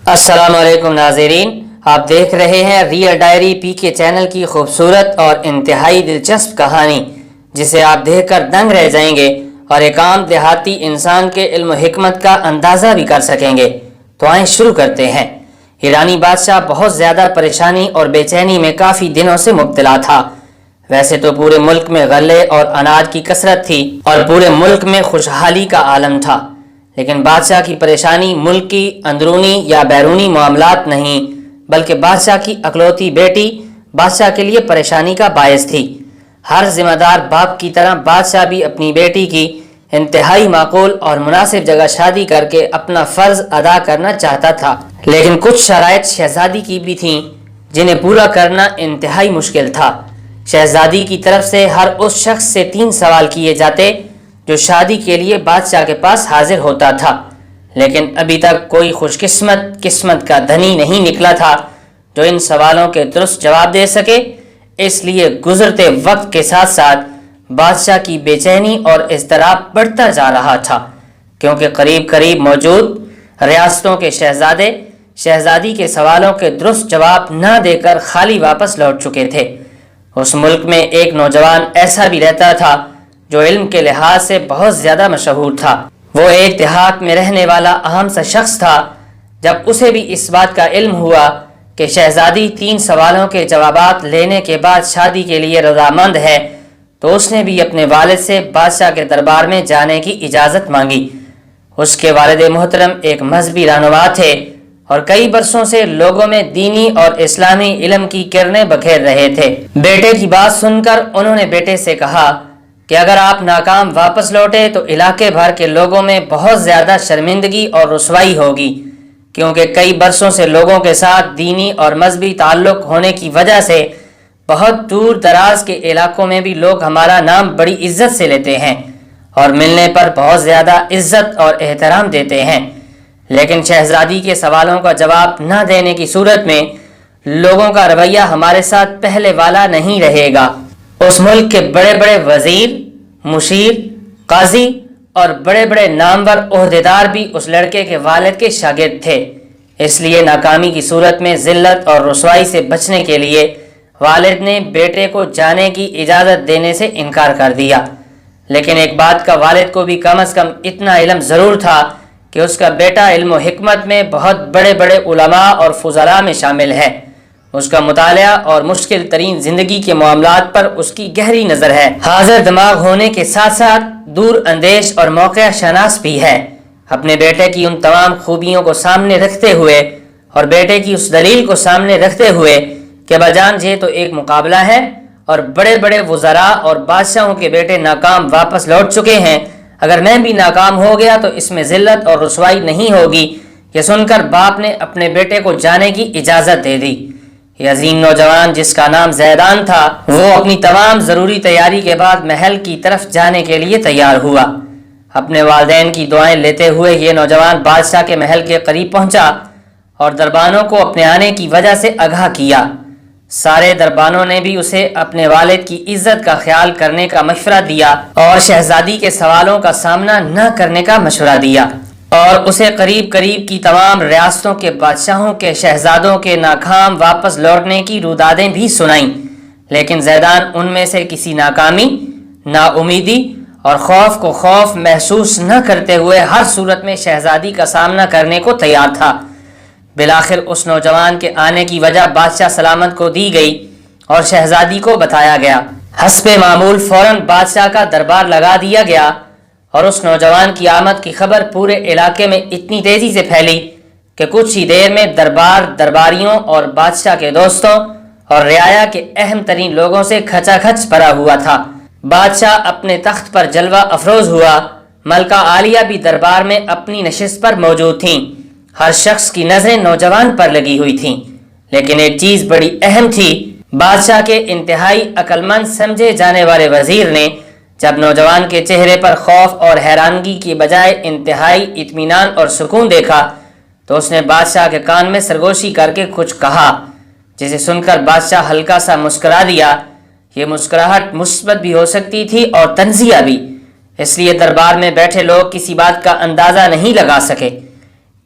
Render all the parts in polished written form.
السلام علیکم ناظرین، آپ دیکھ رہے ہیں ریئل ڈائری پی کے چینل کی خوبصورت اور انتہائی دلچسپ کہانی، جسے آپ دیکھ کر دنگ رہ جائیں گے اور ایک عام دیہاتی انسان کے علم و حکمت کا اندازہ بھی کر سکیں گے۔ تو آئیں شروع کرتے ہیں۔ ایرانی بادشاہ بہت زیادہ پریشانی اور بے چینی میں کافی دنوں سے مبتلا تھا۔ ویسے تو پورے ملک میں غلے اور اناج کی کثرت تھی اور پورے ملک میں خوشحالی کا عالم تھا، لیکن بادشاہ کی پریشانی ملک کی اندرونی یا بیرونی معاملات نہیں، بلکہ بادشاہ کی اکلوتی بیٹی بادشاہ کے لیے پریشانی کا باعث تھی۔ ہر ذمہ دار باپ کی طرح بادشاہ بھی اپنی بیٹی کی انتہائی معقول اور مناسب جگہ شادی کر کے اپنا فرض ادا کرنا چاہتا تھا، لیکن کچھ شرائط شہزادی کی بھی تھیں جنہیں پورا کرنا انتہائی مشکل تھا۔ شہزادی کی طرف سے ہر اس شخص سے 3 سوال کیے جاتے جو شادی کے لیے بادشاہ کے پاس حاضر ہوتا تھا، لیکن ابھی تک کوئی خوش قسمت کا دھنی نہیں نکلا تھا جو ان سوالوں کے درست جواب دے سکے۔ اس لیے گزرتے وقت کے ساتھ ساتھ بادشاہ کی بے چینی اور اضطراب بڑھتا جا رہا تھا، کیونکہ قریب موجود ریاستوں کے شہزادے شہزادی کے سوالوں کے درست جواب نہ دے کر خالی واپس لوٹ چکے تھے۔ اس ملک میں ایک نوجوان ایسا بھی رہتا تھا جو علم کے لحاظ سے بہت زیادہ مشہور تھا۔ وہ ایک دیہات میں رہنے والا عام سا شخص تھا۔ جب اسے بھی اس بات کا علم ہوا کہ شہزادی 3 سوالوں کے جوابات لینے کے بعد شادی کے لیے رضامند ہے، تو اس نے بھی اپنے والد سے بادشاہ کے دربار میں جانے کی اجازت مانگی۔ اس کے والد محترم ایک مذہبی رہنما تھے اور کئی برسوں سے لوگوں میں دینی اور اسلامی علم کی کرنیں بکھیر رہے تھے۔ بیٹے کی بات سن کر انہوں نے بیٹے سے کہا کہ اگر آپ ناکام واپس لوٹے تو علاقے بھر کے لوگوں میں بہت زیادہ شرمندگی اور رسوائی ہوگی، کیونکہ کئی برسوں سے لوگوں کے ساتھ دینی اور مذہبی تعلق ہونے کی وجہ سے بہت دور دراز کے علاقوں میں بھی لوگ ہمارا نام بڑی عزت سے لیتے ہیں اور ملنے پر بہت زیادہ عزت اور احترام دیتے ہیں، لیکن شہزادی کے سوالوں کا جواب نہ دینے کی صورت میں لوگوں کا رویہ ہمارے ساتھ پہلے والا نہیں رہے گا۔ اس ملک کے بڑے بڑے وزیر، مشیر، قاضی اور بڑے بڑے نامور عہدیدار بھی اس لڑکے کے والد کے شاگرد تھے، اس لیے ناکامی کی صورت میں ذلت اور رسوائی سے بچنے کے لیے والد نے بیٹے کو جانے کی اجازت دینے سے انکار کر دیا۔ لیکن ایک بات کا والد کو بھی کم از کم اتنا علم ضرور تھا کہ اس کا بیٹا علم و حکمت میں بہت بڑے بڑے علماء اور فضلاء میں شامل ہے۔ اس کا مطالعہ اور مشکل ترین زندگی کے معاملات پر اس کی گہری نظر ہے۔ حاضر دماغ ہونے کے ساتھ ساتھ دور اندیش اور موقع شناس بھی ہے۔ اپنے بیٹے کی ان تمام خوبیوں کو سامنے رکھتے ہوئے اور بیٹے کی اس دلیل کو سامنے رکھتے ہوئے کہ بجان یہ تو ایک مقابلہ ہے اور بڑے بڑے وزراء اور بادشاہوں کے بیٹے ناکام واپس لوٹ چکے ہیں، اگر میں بھی ناکام ہو گیا تو اس میں ذلت اور رسوائی نہیں ہوگی، یہ سن کر باپ نے اپنے بیٹے کو جانے کی اجازت دے دی۔ یہ عظیم نوجوان جس کا نام زیدان تھا، وہ اپنی تمام ضروری تیاری کے بعد محل کی طرف جانے کے لیے تیار ہوا۔ اپنے والدین کی دعائیں لیتے ہوئے یہ نوجوان بادشاہ کے محل کے قریب پہنچا اور دربانوں کو اپنے آنے کی وجہ سے آگاہ کیا۔ سارے دربانوں نے بھی اسے اپنے والد کی عزت کا خیال کرنے کا مشورہ دیا اور شہزادی کے سوالوں کا سامنا نہ کرنے کا مشورہ دیا، اور اسے قریب کی تمام ریاستوں کے بادشاہوں کے شہزادوں کے ناکام واپس لوٹنے کی رودادیں بھی سنائیں، لیکن زیدان ان میں سے کسی ناکامی، نا امیدی اور خوف کو خوف محسوس نہ کرتے ہوئے ہر صورت میں شہزادی کا سامنا کرنے کو تیار تھا۔ بالآخر اس نوجوان کے آنے کی وجہ بادشاہ سلامت کو دی گئی اور شہزادی کو بتایا گیا۔ حسب معمول فوراً بادشاہ کا دربار لگا دیا گیا اور اس نوجوان کی آمد کی خبر پورے علاقے میں اتنی تیزی سے پھیلی کہ کچھ ہی دیر میں درباریوں اور بادشاہ کے دوستوں اور رعایا کے اہم ترین لوگوں سے کھچا کھچ بھرا ہوا تھا۔ بادشاہ اپنے تخت پر جلوہ افروز ہوا، ملکہ عالیہ بھی دربار میں اپنی نشست پر موجود تھیں۔ ہر شخص کی نظریں نوجوان پر لگی ہوئی تھیں، لیکن ایک چیز بڑی اہم تھی۔ بادشاہ کے انتہائی عقل مند سمجھے جانے والے وزیر نے جب نوجوان کے چہرے پر خوف اور حیرانگی کی بجائے انتہائی اطمینان اور سکون دیکھا تو اس نے بادشاہ کے کان میں سرگوشی کر کے کچھ کہا، جسے سن کر بادشاہ ہلکا سا مسکرا دیا۔ یہ مسکراہٹ مثبت بھی ہو سکتی تھی اور طنزیہ بھی، اس لیے دربار میں بیٹھے لوگ کسی بات کا اندازہ نہیں لگا سکے۔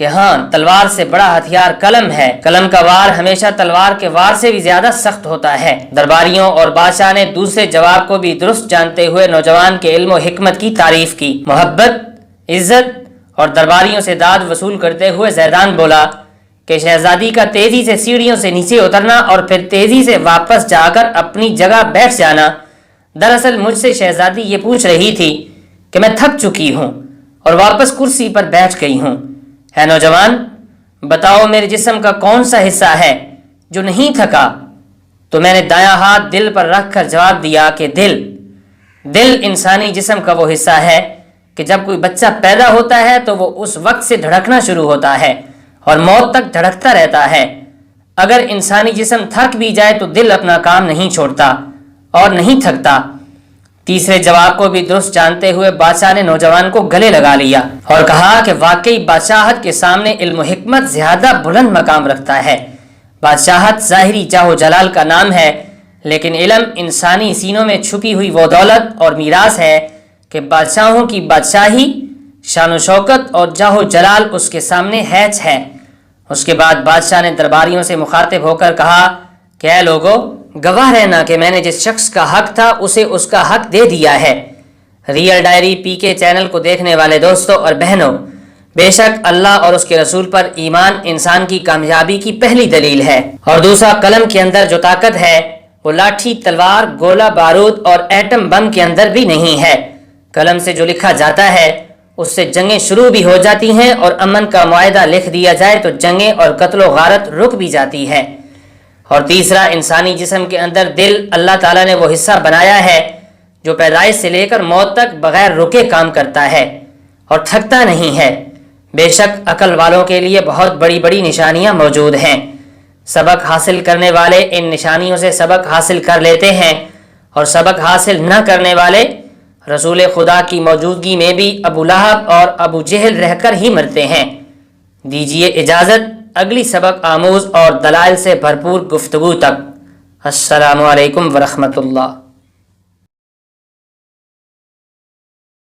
کہ ہاں تلوار سے بڑا ہتھیار قلم ہے، قلم کا وار ہمیشہ تلوار کے وار سے بھی زیادہ سخت ہوتا ہے۔ درباریوں اور بادشاہ نے دوسرے جواب کو بھی درست جانتے ہوئے نوجوان کے علم و حکمت کی تعریف کی۔ محبت، عزت اور درباریوں سے داد وصول کرتے ہوئے زیدان بولا کہ شہزادی کا تیزی سے سیڑھیوں سے نیچے اترنا اور پھر تیزی سے واپس جا کر اپنی جگہ بیٹھ جانا، دراصل مجھ سے شہزادی یہ پوچھ رہی تھی کہ میں تھک چکی ہوں اور واپس کرسی پر بیٹھ گئی ہوں۔ اے نوجوان، بتاؤ میرے جسم کا کون سا حصہ ہے جو نہیں تھکا؟ تو میں نے دایاں ہاتھ دل پر رکھ کر جواب دیا کہ دل انسانی جسم کا وہ حصہ ہے کہ جب کوئی بچہ پیدا ہوتا ہے تو وہ اس وقت سے دھڑکنا شروع ہوتا ہے اور موت تک دھڑکتا رہتا ہے۔ اگر انسانی جسم تھک بھی جائے تو دل اپنا کام نہیں چھوڑتا اور نہیں تھکتا۔ تیسرے جواب کو بھی درست جانتے ہوئے بادشاہ نے نوجوان کو گلے لگا لیا اور کہا کہ واقعی بادشاہت کے سامنے علم و حکمت زیادہ بلند مقام رکھتا ہے۔ بادشاہت ظاہری جاہ و جلال کا نام ہے، لیکن علم انسانی سینوں میں چھپی ہوئی وہ دولت اور میراث ہے کہ بادشاہوں کی بادشاہی، شان و شوکت اور جاہ و جلال اس کے سامنے ہیچ ہے۔ اس کے بعد بادشاہ نے درباریوں سے مخاطب ہو کر کہا کہ اے لوگو، گواہ رہنا کہ میں نے جس شخص کا حق تھا اسے اس کا حق دے دیا ہے۔ ریئل ڈائری پی کے چینل کو دیکھنے والے دوستوں اور بہنوں، بے شک اللہ اور اس کے رسول پر ایمان انسان کی کامیابی کی پہلی دلیل ہے، اور دوسرا قلم کے اندر جو طاقت ہے وہ لاٹھی، تلوار، گولہ بارود اور ایٹم بم کے اندر بھی نہیں ہے۔ قلم سے جو لکھا جاتا ہے اس سے جنگیں شروع بھی ہو جاتی ہیں، اور امن کا معاہدہ لکھ دیا جائے تو جنگیں اور قتل و غارت رک بھی جاتی ہے۔ اور تیسرا، انسانی جسم کے اندر دل اللہ تعالیٰ نے وہ حصہ بنایا ہے جو پیدائش سے لے کر موت تک بغیر رکے کام کرتا ہے اور تھکتا نہیں ہے۔ بے شک عقل والوں کے لیے بہت بڑی بڑی نشانیاں موجود ہیں۔ سبق حاصل کرنے والے ان نشانیوں سے سبق حاصل کر لیتے ہیں، اور سبق حاصل نہ کرنے والے رسول خدا کی موجودگی میں بھی ابو لہب اور ابو جہل رہ کر ہی مرتے ہیں۔ دیجیے اجازت اگلی سبق آموز اور دلائل سے بھرپور گفتگو تک۔ السلام علیکم ورحمۃ اللہ۔